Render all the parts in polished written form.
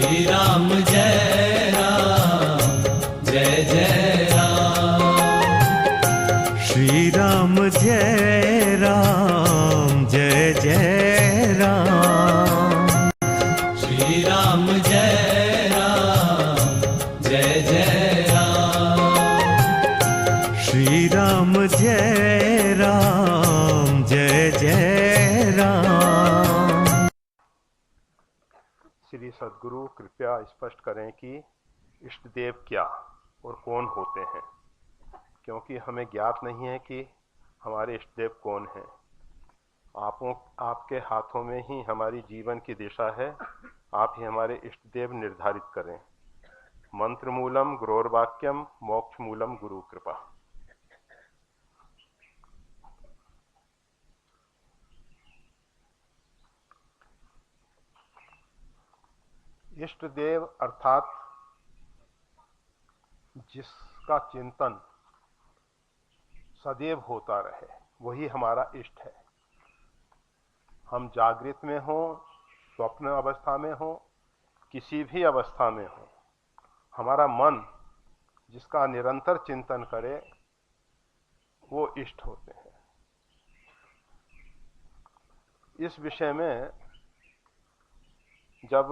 श्री राम जय राम जय जय राम। श्री राम जय राम जय जय राम। श्री राम जय राम जय जय राम। श्री राम जय राम जय जय राम। श्री सद्गुरु कृपया स्पष्ट करें कि इष्ट देव क्या और कौन होते हैं, क्योंकि हमें ज्ञात नहीं है कि हमारे इष्ट देव कौन हैं। आपके हाथों में ही हमारी जीवन की दिशा है, आप ही हमारे इष्ट देव निर्धारित करें। मंत्र मूलम गुरोर्वाक्यम मोक्ष मूलम गुरु कृपा। इष्ट देव अर्थात जिसका चिंतन सदैव होता रहे, वही हमारा इष्ट है। हम जागृत में हो, स्वप्न अवस्था में हो, किसी भी अवस्था में हो, हमारा मन जिसका निरंतर चिंतन करे वो इष्ट होते हैं। इस विषय में जब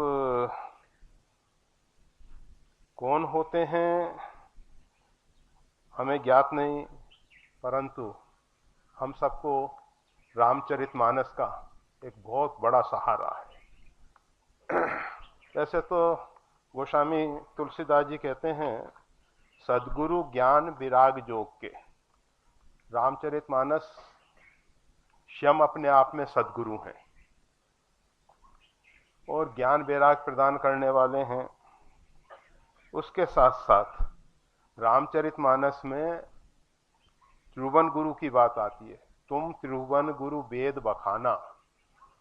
कौन होते हैं हमें ज्ञात नहीं, परंतु हम सबको रामचरितमानस का एक बहुत बड़ा सहारा है। वैसे तो गोस्वामी तुलसीदास जी कहते हैं, सद्गुरु ज्ञान विराग जोग के। रामचरितमानस स्वयं अपने आप में सद्गुरु हैं और ज्ञान वैराग प्रदान करने वाले हैं। उसके साथ साथ रामचरितमानस में त्रिभुवन गुरु की बात आती है। तुम त्रिभुवन गुरु वेद बखाना,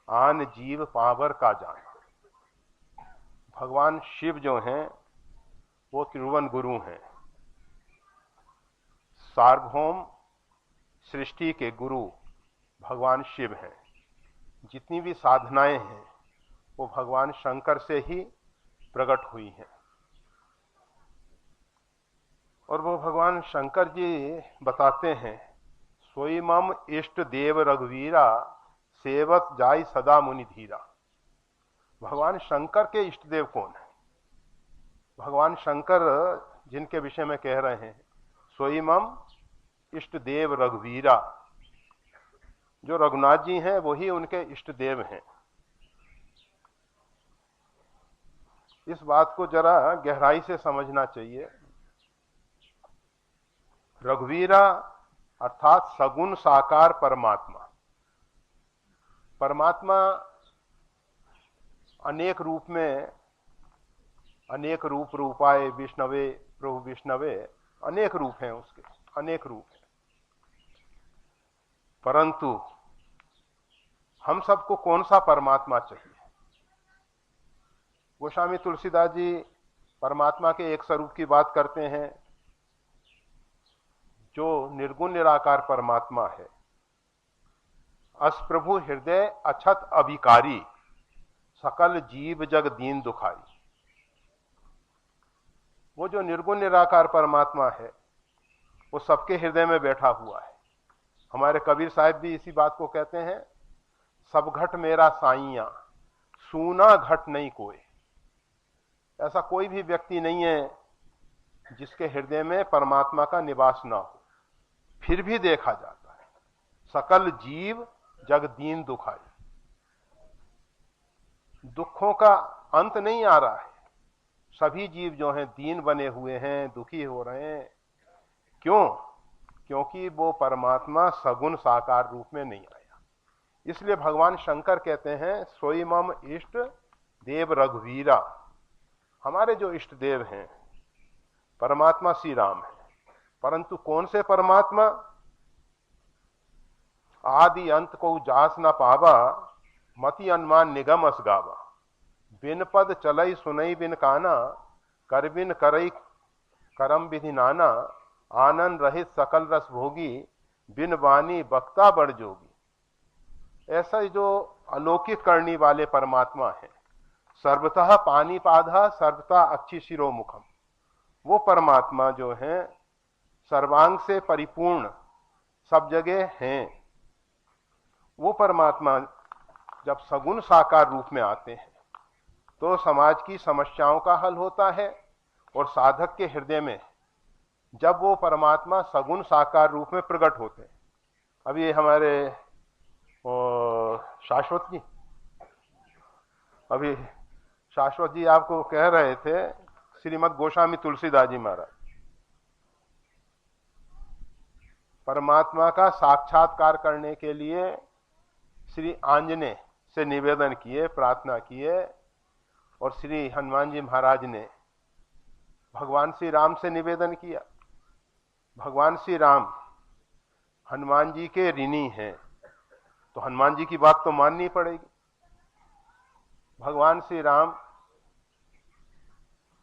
आन जीव पावर का जाना। भगवान शिव जो हैं वो त्रिभुवन गुरु हैं, सार्वभौम सृष्टि के गुरु भगवान शिव हैं। जितनी भी साधनाएं हैं वो भगवान शंकर से ही प्रकट हुई हैं। और वो भगवान शंकर जी बताते हैं, सोई मम इष्ट देव रघुवीरा, सेवत जाय सदा मुनि धीरा। भगवान शंकर के इष्ट देव कौन है? भगवान शंकर जिनके विषय में कह रहे हैं, सोई मम इष्ट देव रघुवीरा, जो रघुनाथ जी हैं वही उनके इष्ट देव हैं। इस बात को जरा गहराई से समझना चाहिए। रघुवीरा अर्थात सगुण साकार परमात्मा। परमात्मा अनेक रूप में, अनेक रूप रूपाए विष्णवे प्रभु विष्णवे, अनेक रूप हैं उसके, अनेक रूप हैं। परंतु हम सबको कौन सा परमात्मा चाहिए? गोस्वामी तुलसीदास जी परमात्मा के एक स्वरूप की बात करते हैं जो निर्गुण निराकार परमात्मा है। असप्रभु हृदय अछत अभिकारी, सकल जीव जग दीन दुखारी। वो जो निर्गुण निराकार परमात्मा है वो सबके हृदय में बैठा हुआ है। हमारे कबीर साहब भी इसी बात को कहते हैं, सब घट मेरा साईया, सूना घट नहीं कोई। ऐसा कोई भी व्यक्ति नहीं है जिसके हृदय में परमात्मा का निवास ना हो। फिर भी देखा जाता है, सकल जीव जग दीन दुखाई। दुखों का अंत नहीं आ रहा है। सभी जीव जो हैं दीन बने हुए हैं, दुखी हो रहे हैं। क्यों? क्योंकि वो परमात्मा सगुण साकार रूप में नहीं आया। इसलिए भगवान शंकर कहते हैं, सोई मम इष्ट देव रघुवीरा। हमारे जो इष्ट देव हैं परमात्मा श्री राम है। परंतु कौन से परमात्मा? आदि अंत को जास न पावा, मति अनुमान निगम अस गावा। बिन पद चलई सुनई बिन काना, कर बिन करई करम विधि नाना। आनंद रहित सकल रस भोगी, बिन वाणी बक्ता बड़ जोगी। ऐसा जो अलौकिक करने वाले परमात्मा है, सर्वतः पानीपादः सर्वथा अक्षिशिरो मुखम। वो परमात्मा जो है सर्वांग से परिपूर्ण सब जगह हैं, वो परमात्मा जब सगुण साकार रूप में आते हैं तो समाज की समस्याओं का हल होता है। और साधक के हृदय में जब वो परमात्मा सगुण साकार रूप में प्रकट होते हैं, अभी हमारे शाश्वत जी आपको कह रहे थे, श्रीमद् गोस्वामी तुलसीदास जी महाराज परमात्मा का साक्षात्कार करने के लिए श्री आंजनेय से निवेदन किए, प्रार्थना किए, और श्री हनुमान जी महाराज ने भगवान श्री राम से निवेदन किया। भगवान श्री राम हनुमान जी के ऋणी हैं, तो हनुमान जी की बात तो माननी पड़ेगी। भगवान श्री राम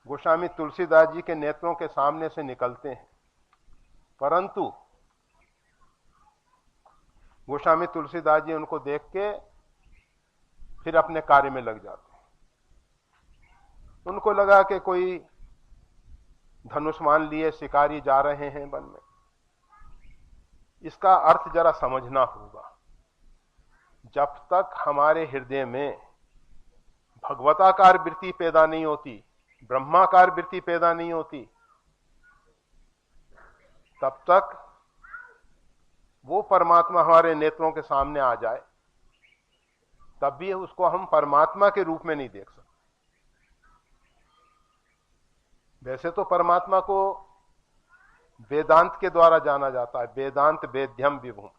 गोस्वामी तुलसीदास जी के नेत्रों के सामने से निकलते हैं, परंतु गोस्वामी तुलसीदास जी उनको देख के फिर अपने कार्य में लग जाते हैं। उनको लगा कि कोई धनुष्मान लिए शिकारी जा रहे हैं वन में। इसका अर्थ जरा समझना होगा। जब तक हमारे हृदय में भगवताकार वृत्ति पैदा नहीं होती, ब्रह्माकार वृत्ति पैदा नहीं होती, तब तक वो परमात्मा हमारे नेत्रों के सामने आ जाए तब भी उसको हम परमात्मा के रूप में नहीं देख सकते। वैसे तो परमात्मा को वेदांत के द्वारा जाना जाता है, वेदांत वेद्यम विभुम।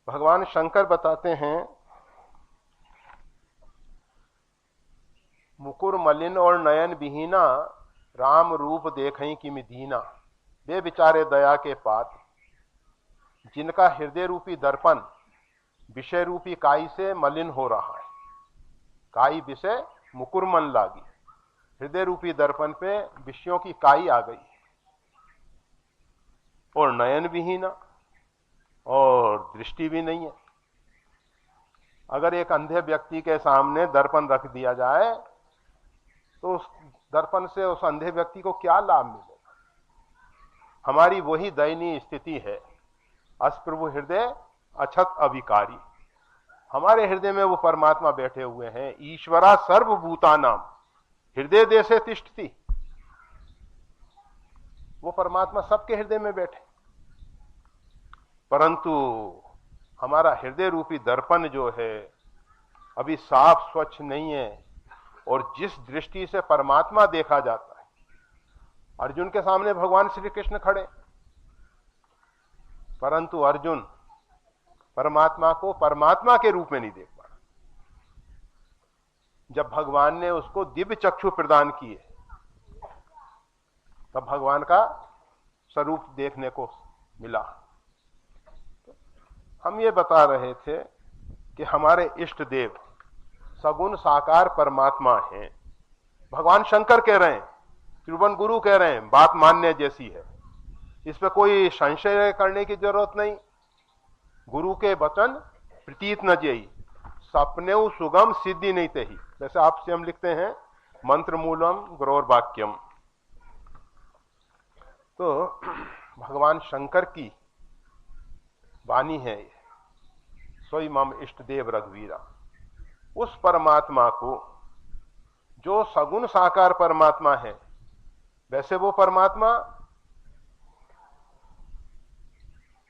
भगवान शंकर बताते हैं, मुकुर मलिन और नयन विहीना राम रूप देखहीं किमि दीना। वे बेचारे दया के पात्र जिनका हृदय रूपी दर्पण विषय रूपी काई से मलिन हो रहा है। काई विषय मुकुर मन लागी, हृदय रूपी दर्पण पे विषयों की काई आ गई। और नयन विहीना, और दृष्टि भी नहीं है। अगर एक अंधे व्यक्ति के सामने दर्पण रख दिया जाए तो उस दर्पण से उस अंधे व्यक्ति को क्या लाभ मिलेगा। हमारी वही दयनीय स्थिति है। अस्प्रभु हृदय अछत अविकारी। हमारे हृदय में वो परमात्मा बैठे हुए हैं। ईश्वरा सर्वभूतानाम हृदय देशे तिष्ठति। वो परमात्मा सबके हृदय में बैठे, परंतु हमारा हृदय रूपी दर्पण जो है अभी साफ स्वच्छ नहीं है। और जिस दृष्टि से परमात्मा देखा जाता है, अर्जुन के सामने भगवान श्री कृष्ण खड़े, परंतु अर्जुन परमात्मा को परमात्मा के रूप में नहीं देख पा रहा। जब भगवान ने उसको दिव्य चक्षु प्रदान किए तब भगवान का स्वरूप देखने को मिला। हम ये बता रहे थे कि हमारे इष्ट देव सगुण साकार परमात्मा हैं। भगवान शंकर कह रहे हैं, त्रिभुवन गुरु कह रहे हैं, बात मानने जैसी है, इस पे कोई संशय करने की जरूरत नहीं। गुरु के वचन प्रतीत न जेई, सपने सुगम सिद्धि नहीं तही। जैसे आपसे हम लिखते हैं मंत्र मूलम गुरोर वाक्यम। तो भगवान शंकर की वाणी है, सोई मम इष्ट देव रघुवीरा। उस परमात्मा को जो सगुण साकार परमात्मा है, वैसे वो परमात्मा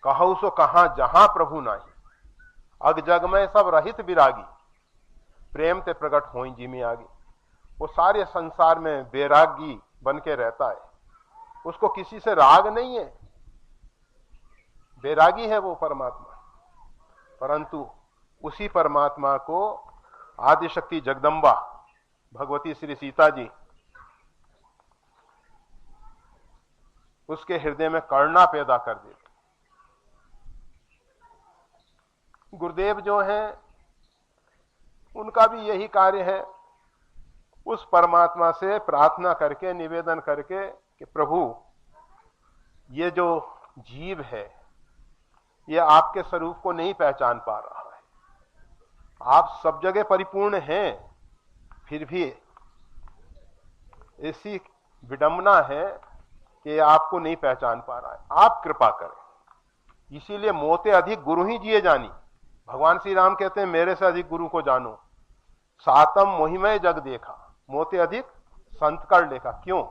कहु सो कहां जहां प्रभु नाही, अग जग में सब रहित विरागी, प्रेम ते प्रकट होई जी में आगी। वो सारे संसार में बैरागी बन के रहता है, उसको किसी से राग नहीं है, बैरागी है वो परमात्मा। परंतु उसी परमात्मा को आदिशक्ति जगदम्बा भगवती श्री सीता जी उसके हृदय में करुणा पैदा कर देते। गुरुदेव जो हैं उनका भी यही कार्य है, उस परमात्मा से प्रार्थना करके निवेदन करके कि प्रभु ये जो जीव है ये आपके स्वरूप को नहीं पहचान पा रहा है, आप सब जगह परिपूर्ण हैं, फिर भी ऐसी विडंबना है कि आपको नहीं पहचान पा रहा है। आप कृपा करें। इसीलिए मोते अधिक गुरु ही जिए जानी। भगवान श्री राम कहते हैं मेरे से अधिक गुरु को जानो। सातम मोहिमय जग देखा, मोते अधिक संत कर लेखा। क्यों?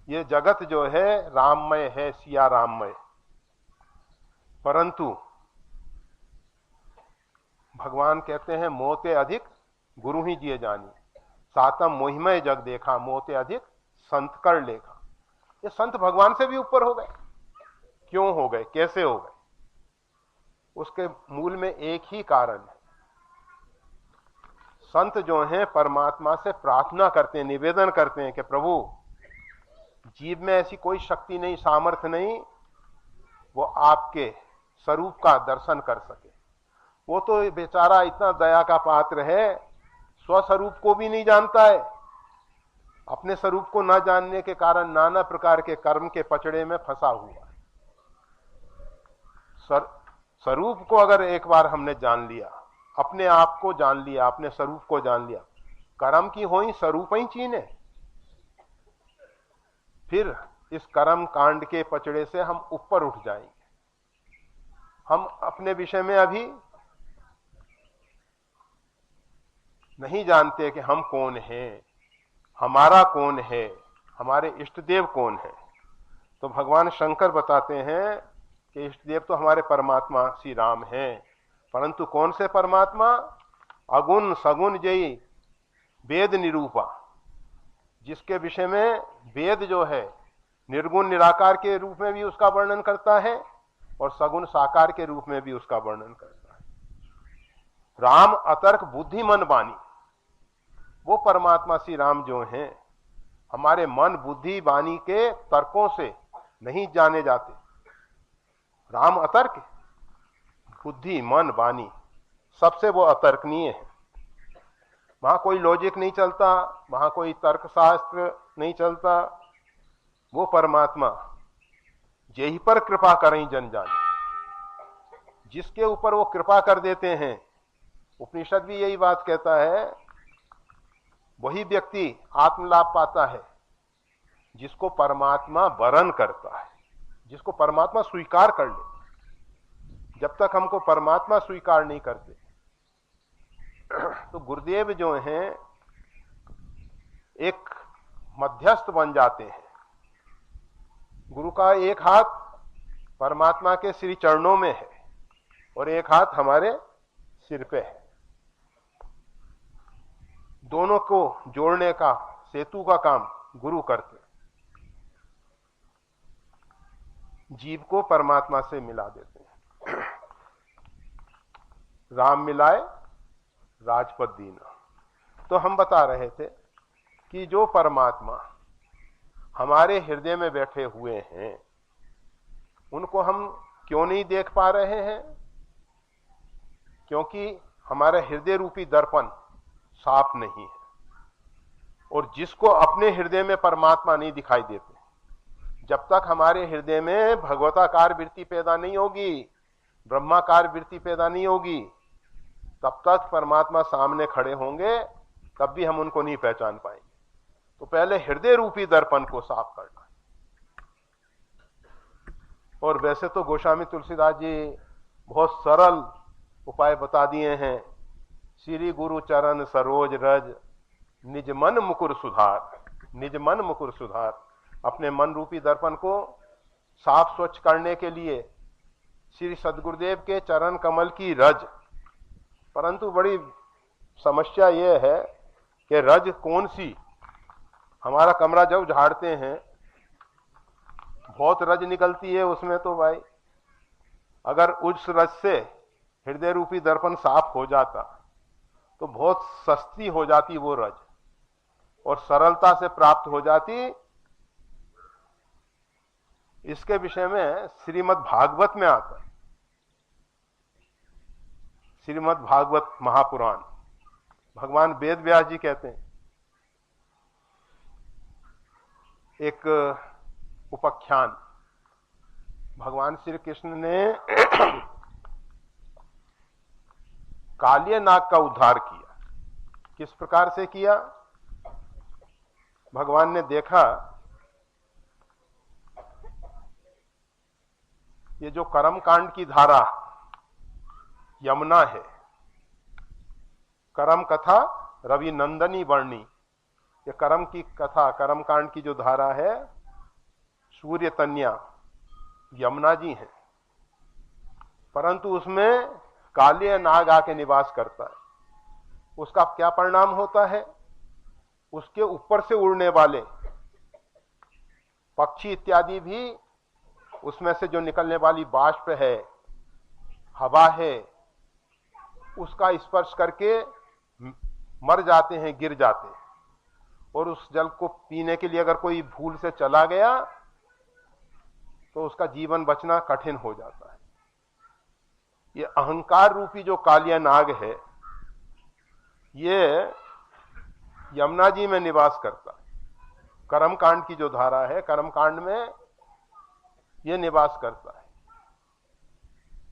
ये जगत जो है राममय है, सिया राममय, परंतु भगवान कहते हैं मोते अधिक गुरु ही जिए जानी, सातम मोहिमय जग देखा, मोते अधिक संत कर लेखा। ये संत भगवान से भी ऊपर हो गए। क्यों हो गए? कैसे हो गए? उसके मूल में एक ही कारण है। संत जो हैं परमात्मा से प्रार्थना करते हैं, निवेदन करते हैं कि प्रभु जीव में ऐसी कोई शक्ति नहीं, सामर्थ्य नहीं, वो आपके स्वरूप का दर्शन कर सके। वो तो बेचारा इतना दया का पात्र है, स्वस्वरूप को भी नहीं जानता है। अपने स्वरूप को न जानने के कारण नाना प्रकार के कर्म के पचड़े में फंसा हुआ है। स्वरूप को अगर एक बार हमने जान लिया, अपने आप को जान लिया, अपने स्वरूप को जान लिया, कर्म की होई स्वरूप ही चीने। फिर इस कर्म कांड के पचड़े से हम ऊपर उठ जाएंगे। हम अपने विषय में अभी नहीं जानते कि हम कौन हैं, हमारा कौन है, हमारे इष्ट देव कौन है। तो भगवान शंकर बताते हैं कि इष्ट देव तो हमारे परमात्मा श्री राम हैं, परंतु कौन से परमात्मा? अगुण सगुण जयी वेद निरूपा, जिसके विषय में वेद जो है निर्गुण निराकार के रूप में भी उसका वर्णन करता है और सगुण साकार के रूप में भी उसका वर्णन करता है। राम अतर्क बुद्धि मन वाणी, वो परमात्मा श्री राम जो हैं हमारे मन बुद्धि वाणी के तर्कों से नहीं जाने जाते। राम अतर्क, बुद्धि मन वाणी सबसे वो अतर्कनीय है। वहां कोई लॉजिक नहीं चलता, वहां कोई तर्कशास्त्र नहीं चलता। वो परमात्मा जेहि पर कृपा करें जन जाने, जिसके ऊपर वो कृपा कर देते हैं। उपनिषद भी यही बात कहता है, वही व्यक्ति आत्मलाभ पाता है जिसको परमात्मा वरण करता है, जिसको परमात्मा स्वीकार कर ले। जब तक हमको परमात्मा स्वीकार नहीं करते तो गुरुदेव जो हैं एक मध्यस्थ बन जाते हैं। गुरु का एक हाथ परमात्मा के श्री चरणों में है और एक हाथ हमारे सिर पे है। दोनों को जोड़ने का, सेतु का काम गुरु करते हैं। जीव को परमात्मा से मिला देते हैं। राम मिलाए राजपद दीना। तो हम बता रहे थे कि जो परमात्मा हमारे हृदय में बैठे हुए हैं उनको हम क्यों नहीं देख पा रहे हैं? क्योंकि हमारा हृदय रूपी दर्पण साफ नहीं है। और जिसको अपने हृदय में परमात्मा नहीं दिखाई देते, जब तक हमारे हृदय में भगवताकार वृत्ति पैदा नहीं होगी, ब्रह्माकार वृत्ति पैदा नहीं होगी, तब तक परमात्मा सामने खड़े होंगे, तब भी हम उनको नहीं पहचान पाएंगे। तो पहले हृदय रूपी दर्पण को साफ करना है। और वैसे तो गोस्वामी तुलसीदास जी बहुत सरल उपाय बता दिए हैं। श्री गुरु चरण सरोज रज, निज मन मुकुर सुधार, निज मन मुकुर सुधार। अपने मन रूपी दर्पण को साफ स्वच्छ करने के लिए श्री सदगुरुदेव के चरण कमल की रज। परंतु बड़ी समस्या यह है कि रज कौन सी? हमारा कमरा जब झाड़ते हैं बहुत रज निकलती है उसमें। तो भाई अगर उस रज से हृदय रूपी दर्पण साफ हो जाता तो बहुत सस्ती हो जाती वो रज और सरलता से प्राप्त हो जाती। इसके विषय में श्रीमद् भागवत में आता है। श्रीमद् भागवत महापुराण, भगवान वेद व्यास जी कहते हैं, एक उपाख्यान भगवान श्री कृष्ण ने कालिया नाग का उद्धार किया। किस प्रकार से किया? भगवान ने देखा ये जो कर्म कांड की धारा यमुना है, कर्म कथा रवि नंदनी वर्णी, ये कर्म की कथा कर्म कांड की जो धारा है सूर्य तन्या यमुना जी है, परंतु उसमें कालिया नाग आके निवास करता है। उसका क्या परिणाम होता है? उसके ऊपर से उड़ने वाले पक्षी इत्यादि भी उसमें से जो निकलने वाली बाष्प है, हवा है, उसका स्पर्श करके मर जाते हैं, गिर जाते हैं। और उस जल को पीने के लिए अगर कोई भूल से चला गया तो उसका जीवन बचना कठिन हो जाता है। ये अहंकार रूपी जो कालिया नाग है, ये यमुना जी में निवास करता है। कर्म कांड की जो धारा है, कर्म कांड में ये निवास करता है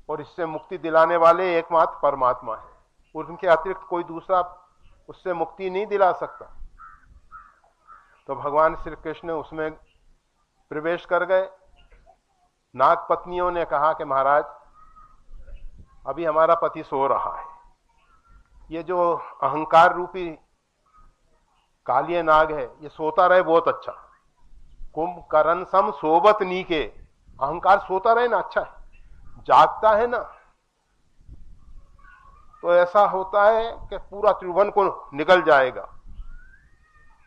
और इससे मुक्ति दिलाने वाले एकमात्र परमात्मा है। उनके अतिरिक्त कोई दूसरा उससे मुक्ति नहीं दिला सकता। तो भगवान श्री कृष्ण उसमें प्रवेश कर गए। नाग पत्नियों ने कहा कि महाराज अभी हमारा पति सो रहा है, ये जो अहंकार रूपी कालिया नाग है ये सोता रहे बहुत अच्छा। कुंभकर्ण सम सोबत नीके, अहंकार सोता रहे ना अच्छा है, जागता है ना तो ऐसा होता है कि पूरा त्रिभुवन को निकल जाएगा,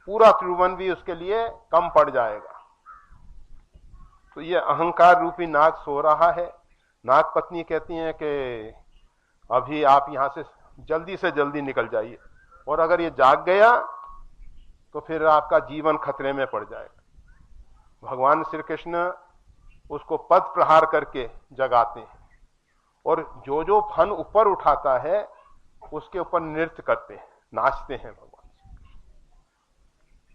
पूरा त्रिभुवन भी उसके लिए कम पड़ जाएगा। तो ये अहंकार रूपी नाग सो रहा है। नाग पत्नी कहती हैं कि अभी आप यहां से जल्दी निकल जाइए, और अगर ये जाग गया तो फिर आपका जीवन खतरे में पड़ जाएगा। भगवान श्री कृष्ण उसको पद प्रहार करके जगाते हैं और जो जो फन ऊपर उठाता है उसके ऊपर नृत्य करते हैं, नाचते हैं भगवान।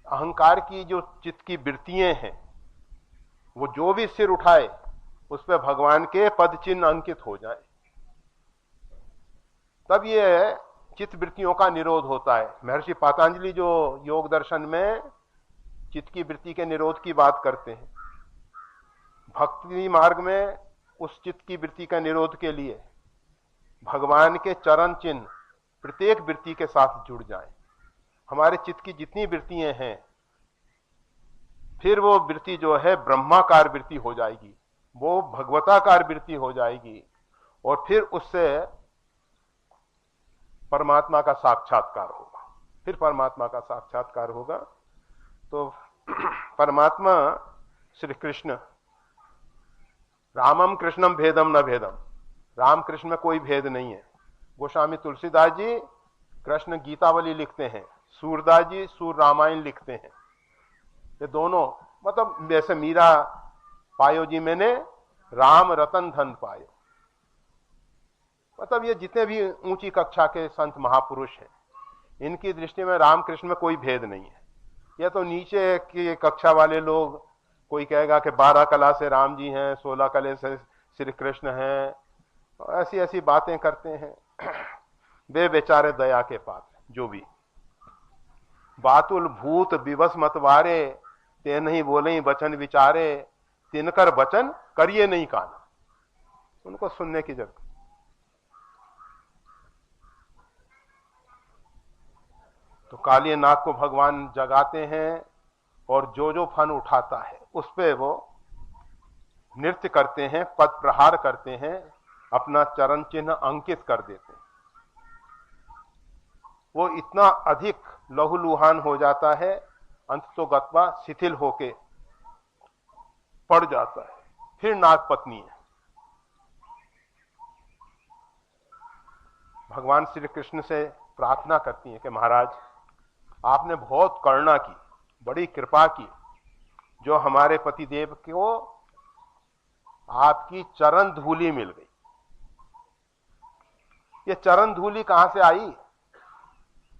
अहंकार की जो चित्त की वृत्तियां हैं, वो जो भी सिर उठाए उस पर भगवान के पद चिन्ह अंकित हो जाए, तब ये चित्त वृत्तियों का निरोध होता है। महर्षि पातंजलि जो योग दर्शन में चित्त की वृत्ति के निरोध की बात करते हैं, भक्ति मार्ग में उस चित्त की वृत्ति का निरोध के लिए भगवान के चरण चिन्ह प्रत्येक वृत्ति के साथ जुड़ जाएं। हमारे चित्त की जितनी वृत्तियां हैं, फिर वो वृत्ति जो है ब्रह्माकार वृत्ति हो जाएगी, वो भगवताकार वृत्ति हो जाएगी, और फिर उससे परमात्मा का साक्षात्कार होगा। फिर परमात्मा का साक्षात्कार होगा। तो परमात्मा श्री कृष्ण, रामम कृष्णम भेदम न भेदम, राम कृष्ण में कोई भेद नहीं है। गोस्वामी तुलसीदास जी कृष्ण गीतावली लिखते हैं, सूरदास जी सूर रामायण लिखते हैं। ये दोनों मतलब जैसे मीरा पायो जी मैंने राम रतन धन पायो, मतलब ये जितने भी ऊंची कक्षा के संत महापुरुष हैं, इनकी दृष्टि में राम कृष्ण में कोई भेद नहीं है। यह तो नीचे की कक्षा वाले लोग, कोई कहेगा कि 12 कला से राम जी हैं, 16 कले से श्री कृष्ण हैं, ऐसी ऐसी बातें करते हैं। वे बेचारे दया के पात्र। जो भी बातुल भूत विवश मतवारे, ते नहीं बोले वचन विचारे, तिनकर वचन करिए नहीं काना। उनको सुनने की जरूरत। तो कालिया नाग को भगवान जगाते हैं और जो जो फन उठाता है उस पे वो नृत्य करते हैं, पद प्रहार करते हैं, अपना चरण चिन्ह अंकित कर देते हैं। वो इतना अधिक लहूलुहान हो जाता है, अंत तो गत्वा शिथिल होके पड़ जाता है। फिर नाग पत्नी है, भगवान श्री कृष्ण से प्रार्थना करती है कि महाराज आपने बहुत करुणा की, बड़ी कृपा की, जो हमारे पतिदेव को आपकी चरण धूलि मिल गई। ये चरण धूलि कहां से आई?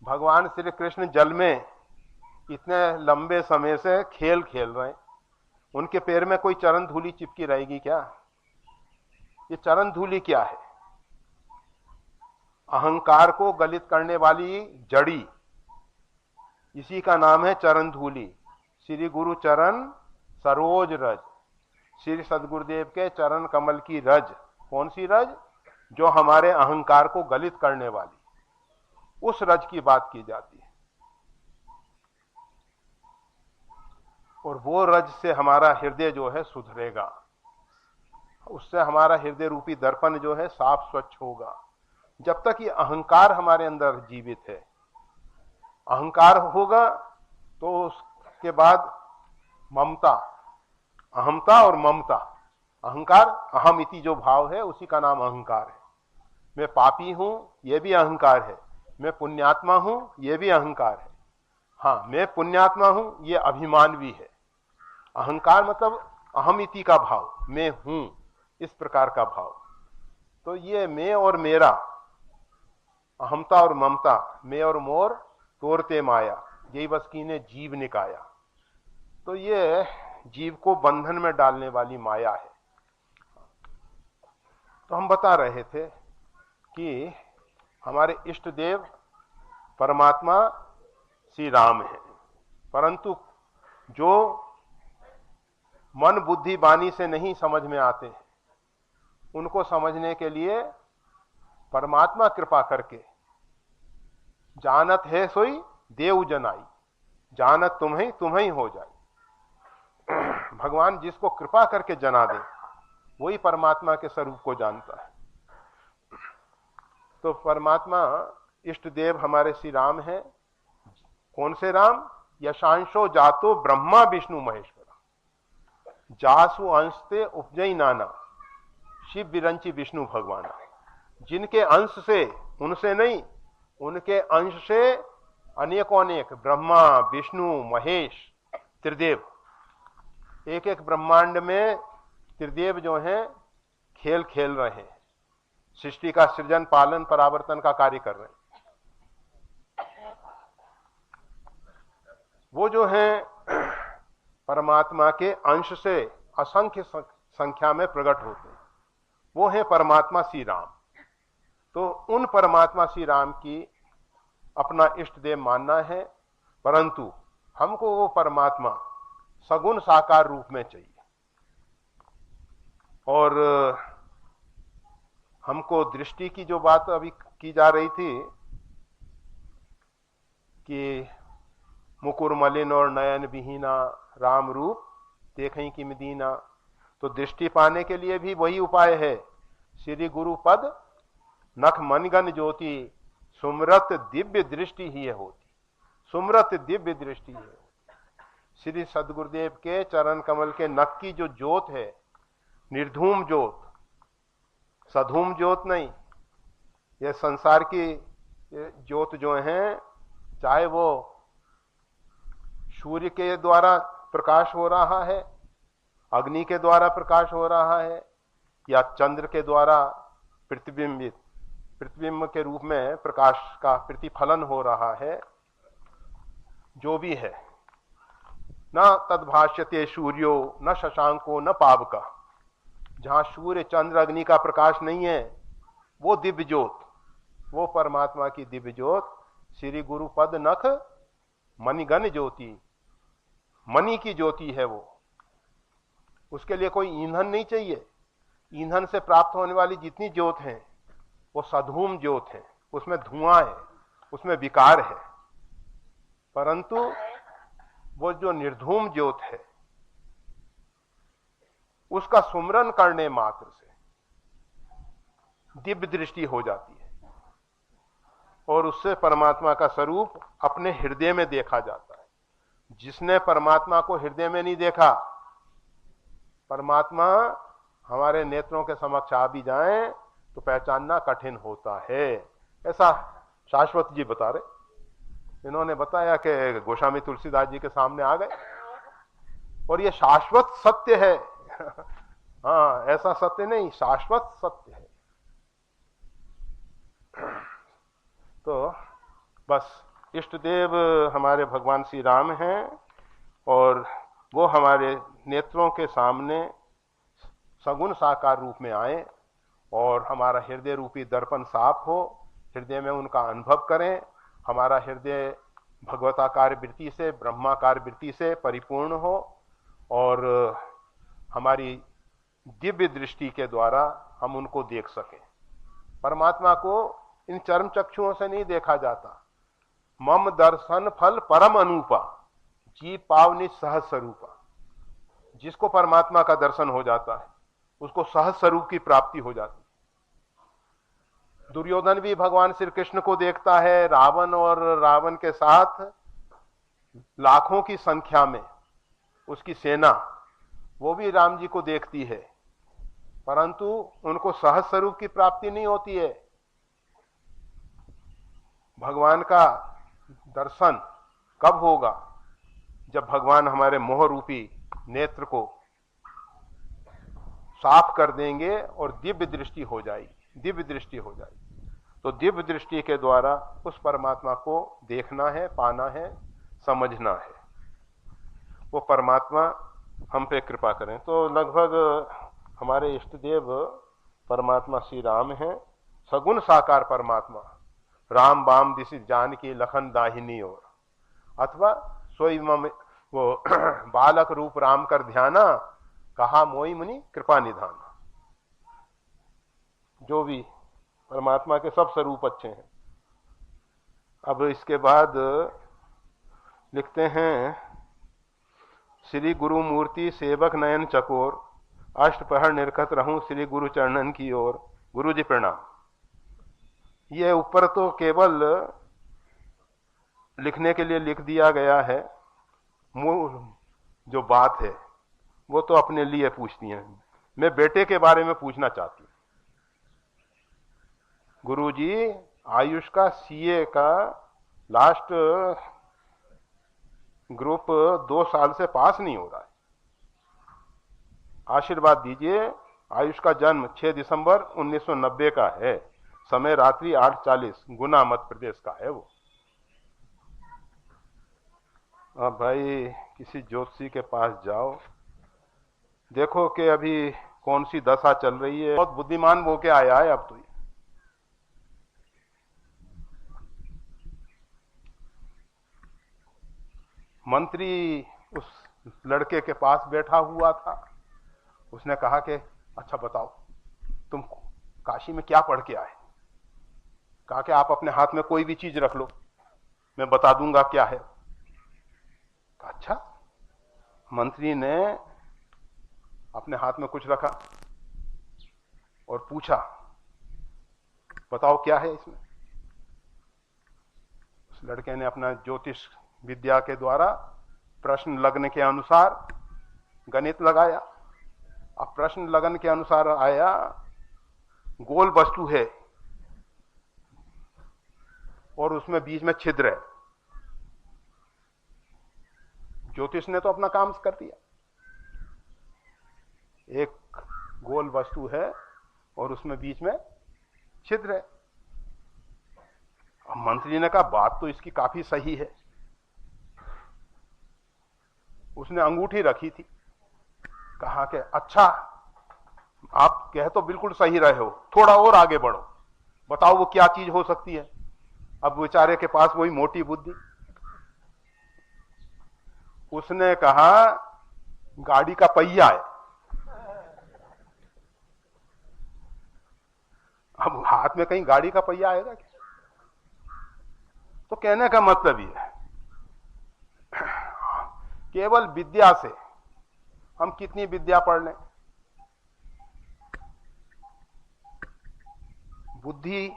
भगवान श्री कृष्ण जल में इतने लंबे समय से खेल खेल रहे हैं, उनके पैर में कोई चरण धूलि चिपकी रहेगी क्या? ये चरण धूलि क्या है? अहंकार को गलित करने वाली जड़ी इसी का नाम है चरण धूली। श्री गुरु चरण सरोज रज, श्री सदगुरुदेव के चरण कमल की रज। कौन सी रज? जो हमारे अहंकार को गलित करने वाली, उस रज की बात की जाती है। और वो रज से हमारा हृदय जो है सुधरेगा, उससे हमारा हृदय रूपी दर्पण जो है साफ स्वच्छ होगा। जब तक ये अहंकार हमारे अंदर जीवित है, अहंकार होगा तो उसके बाद ममता, अहमता और ममता। अहंकार, अहम इति जो भाव है उसी का नाम अहंकार है। मैं पापी हूं, यह भी अहंकार है। मैं पुण्यात्मा हूं, यह भी अहंकार है। हाँ, मैं पुण्यात्मा हूं, यह अभिमान भी है। अहंकार मतलब अहम इति का भाव, मैं हूं, इस प्रकार का भाव। तो ये मैं और मेरा, अहमता और ममता, मैं और मोर तोरते माया, यही बस कीने जीव निकाया। तो ये जीव को बंधन में डालने वाली माया है। तो हम बता रहे थे कि हमारे इष्ट देव परमात्मा श्री राम है, परंतु जो मन बुद्धि वाणी से नहीं समझ में आते हैं, उनको समझने के लिए परमात्मा कृपा करके, जानत है सोई देव जनाई, जानत तुम्हें तुम्हें हो जाए। भगवान जिसको कृपा करके जना दे, वही परमात्मा के स्वरूप को जानता है। तो परमात्मा इष्ट देव हमारे श्री राम हैं। कौन से राम? यशांशो जातो ब्रह्मा विष्णु महेश्वर, जासु अंशते उपजई नाना, शिव विरंची विष्णु भगवान। जिनके अंश से, उनसे नहीं, उनके अंश से अनेकों अनेक ब्रह्मा विष्णु महेश त्रिदेव, एक एक ब्रह्मांड में त्रिदेव जो हैं खेल खेल रहे हैं, सृष्टि का सृजन पालन परावर्तन का कार्य कर रहे हैं। वो जो हैं परमात्मा के अंश से असंख्य संख्या में प्रकट होते हैं, वो है परमात्मा श्री राम। तो उन परमात्मा श्री राम की अपना इष्ट देव मानना है, परंतु हमको वो परमात्मा सगुण साकार रूप में चाहिए। और हमको दृष्टि की जो बात अभी की जा रही थी कि मुकुर मलिन और नयन विहीना राम रूप देखें कि मदीना, तो दृष्टि पाने के लिए भी वही उपाय है। श्री गुरु पद नख मनगन ज्योति, सुमरत दिव्य दृष्टि ही होती, सुमरत दिव्य दृष्टि है। श्री सदगुरुदेव के चरण कमल के नख की जो ज्योत है, निर्धूम ज्योत, सधूम ज्योत नहीं। ये संसार की ज्योत जो है, चाहे वो सूर्य के द्वारा प्रकाश हो रहा है, अग्नि के द्वारा प्रकाश हो रहा है, या चंद्र के द्वारा प्रतिबिंब के रूप में प्रकाश का प्रतिफलन हो रहा है, जो भी है, न तद्भाष्यते सूर्यो न शशांको न पावका। जहां सूर्य चंद्र अग्नि का प्रकाश नहीं है, वो दिव्य ज्योत, वो परमात्मा की दिव्य ज्योत श्री गुरु पद नख मणिगण ज्योति, मणि की ज्योति है वो। उसके लिए कोई ईंधन नहीं चाहिए। ईंधन से प्राप्त होने वाली जितनी ज्योत है वो सधूम ज्योत है, उसमें धुआं है, उसमें विकार है। परंतु वो जो निर्धूम ज्योत है, उसका सुमरन करने मात्र से दिव्य दृष्टि हो जाती है और उससे परमात्मा का स्वरूप अपने हृदय में देखा जाता है। जिसने परमात्मा को हृदय में नहीं देखा, परमात्मा हमारे नेत्रों के समक्ष आ भी जाए तो पहचानना कठिन होता है। ऐसा शाश्वत जी बता रहे। इन्होंने बताया कि गोस्वामी तुलसीदास जी के सामने आ गए और ये शाश्वत सत्य है। हाँ, ऐसा सत्य नहीं, शाश्वत सत्य है। तो बस इष्ट देव हमारे भगवान श्री राम हैं और वो हमारे नेत्रों के सामने सगुण साकार रूप में आए और हमारा हृदय रूपी दर्पण साफ हो, हृदय में उनका अनुभव करें, हमारा हृदय भगवताकार वृत्ति से, ब्रह्माकार वृत्ति से परिपूर्ण हो और हमारी दिव्य दृष्टि के द्वारा हम उनको देख सकें। परमात्मा को इन चर्म चक्षुओं से नहीं देखा जाता। मम दर्शन फल परम अनुपा, जी पावनि सहज स्वरूपा। जिसको परमात्मा का दर्शन हो जाता है उसको सहज स्वरूप की प्राप्ति हो जाती है। दुर्योधन भी भगवान श्री कृष्ण को देखता है, रावण और रावण के साथ लाखों की संख्या में उसकी सेना, वो भी राम जी को देखती है, परंतु उनको सहज स्वरूप की प्राप्ति नहीं होती है। भगवान का दर्शन कब होगा? जब भगवान हमारे मोह रूपी नेत्र को साफ कर देंगे और दिव्य दृष्टि हो जाएगी, दिव्य दृष्टि हो जाएगी। तो दिव्य दृष्टि के द्वारा उस परमात्मा को देखना है, पाना है, समझना है। वो परमात्मा हम पे कृपा करें। तो लगभग हमारे इष्ट देव परमात्मा श्री राम हैं, सगुण साकार परमात्मा। राम बाम दिशि जानकी लखन दाहिनी ओर, अथवा सोई मम वो बालक रूप राम कर ध्याना, कहा मोई मुनि कृपा निधाना। जो भी परमात्मा के सब स्वरूप अच्छे हैं। अब इसके बाद लिखते हैं, श्री गुरु मूर्ति सेवक नयन चकोर, अष्टपहर निरखत रहूं श्री गुरु चरणन की ओर। गुरु जी प्रणाम। ये ऊपर तो केवल लिखने के लिए लिख दिया गया है, जो बात है वो तो अपने लिए पूछती हैं। मैं बेटे के बारे में पूछना चाहती हूँ। गुरु जी, आयुष का सीए का लास्ट ग्रुप 2 साल से पास नहीं हो रहा है, आशीर्वाद दीजिए। आयुष का जन्म 6 दिसंबर 1990 का है, समय रात्रि 8:40, गुना मध्य प्रदेश का है वो। अब भाई किसी ज्योतिषी के पास जाओ, देखो कि अभी कौन सी दशा चल रही है। बहुत बुद्धिमान वो के आया है अब तो। मंत्री उस लड़के के पास बैठा हुआ था, उसने कहा कि अच्छा बताओ तुम काशी में क्या पढ़ के आए? कहा कि आप अपने हाथ में कोई भी चीज रख लो, मैं बता दूंगा क्या है। कहा अच्छा। मंत्री ने अपने हाथ में कुछ रखा और पूछा, बताओ क्या है इसमें? उस लड़के ने अपना ज्योतिष विद्या के द्वारा प्रश्न लगने के अनुसार गणित लगाया। अब प्रश्न लगन के अनुसार आया, गोल वस्तु है और उसमें बीच में छिद्र है। ज्योतिष ने तो अपना काम कर दिया, एक गोल वस्तु है और उसमें बीच में छिद्र है। अब मंत्री ने कहा बात तो इसकी काफी सही है। उसने अंगूठी रखी थी, कहा कि अच्छा आप कह तो बिल्कुल सही रहे हो, थोड़ा और आगे बढ़ो, बताओ वो क्या चीज हो सकती है। अब बेचारे के पास वही मोटी बुद्धि। उसने कहा गाड़ी का पहिया है। अब हाथ में कहीं गाड़ी का पहिया आएगा क्या? तो कहने का मतलब ये है, केवल विद्या से हम कितनी विद्या पढ़ लें, बुद्धि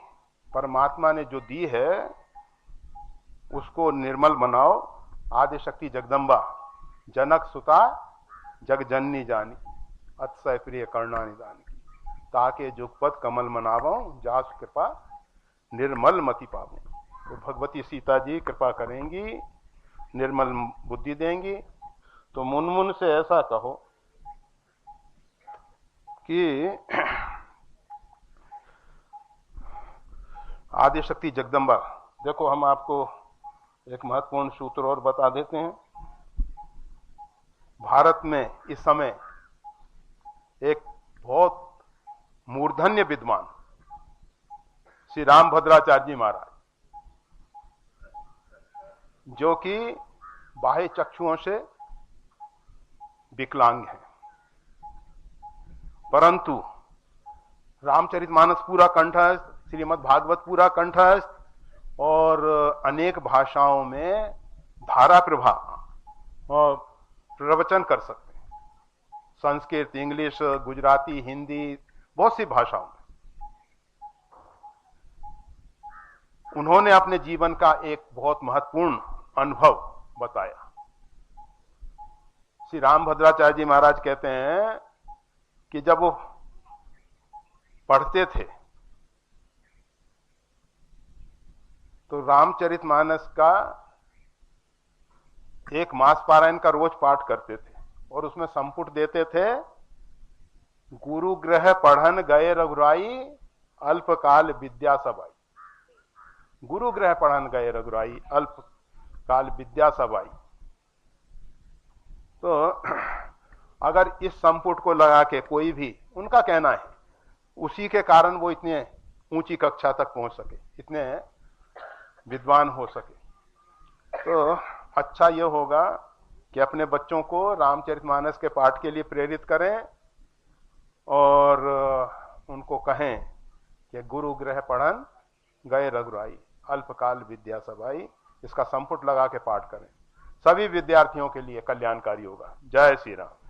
परमात्मा ने जो दी है उसको निर्मल बनाओ। आदि शक्ति जगदम्बा जनक सुता जग जननी जानी, अतिशय प्रिय करुणा निदानी, ताके जुगपद कमल मनावो जास कृपा निर्मल मति पावो। तो भगवती सीता जी कृपा करेंगी, निर्मल बुद्धि देंगी। तो मुनमुन से ऐसा कहो कि आदि शक्ति जगदम्बा, देखो हम आपको एक महत्वपूर्ण सूत्र और बता देते हैं। भारत में इस समय एक बहुत मूर्धन्य विद्वान श्री रामभद्राचार्य जी महाराज, जो कि बाह्य चक्षुओं से विकलांग हैं, परंतु रामचरितमानस पूरा कंठस्थ, श्रीमद् भागवत पूरा कंठस्थ और अनेक भाषाओं में धारा प्रभा और प्रवचन कर सकते हैं। संस्कृत, इंग्लिश, गुजराती, हिंदी, बहुत सी भाषाओं में उन्होंने अपने जीवन का एक बहुत महत्वपूर्ण अनुभव बताया। श्री रामभद्राचार्य जी महाराज कहते हैं कि जब वो पढ़ते थे तो रामचरितमानस का एक मास पारायण का रोज पाठ करते थे और उसमें संपुट देते थे, गुरु ग्रह पढ़न गए रघुराई, अल्पकाल विद्या सब आई। गुरु ग्रह पढ़न गए रघुराई, अल्पकाल विद्या सब आई। तो अगर इस संपुट को लगा के कोई भी, उनका कहना है उसी के कारण वो इतने ऊंची कक्षा तक पहुंच सके, इतने विद्वान हो सके, तो अच्छा यह होगा कि अपने बच्चों को रामचरितमानस के पाठ के लिए प्रेरित करें और उनको कहें कि गुरु ग्रह पढ़न गए रघुराई, अल्पकाल विद्या सब आई। इसका संपुट लगा के पाठ करें, सभी विद्यार्थियों के लिए कल्याणकारी होगा। जय श्री राम।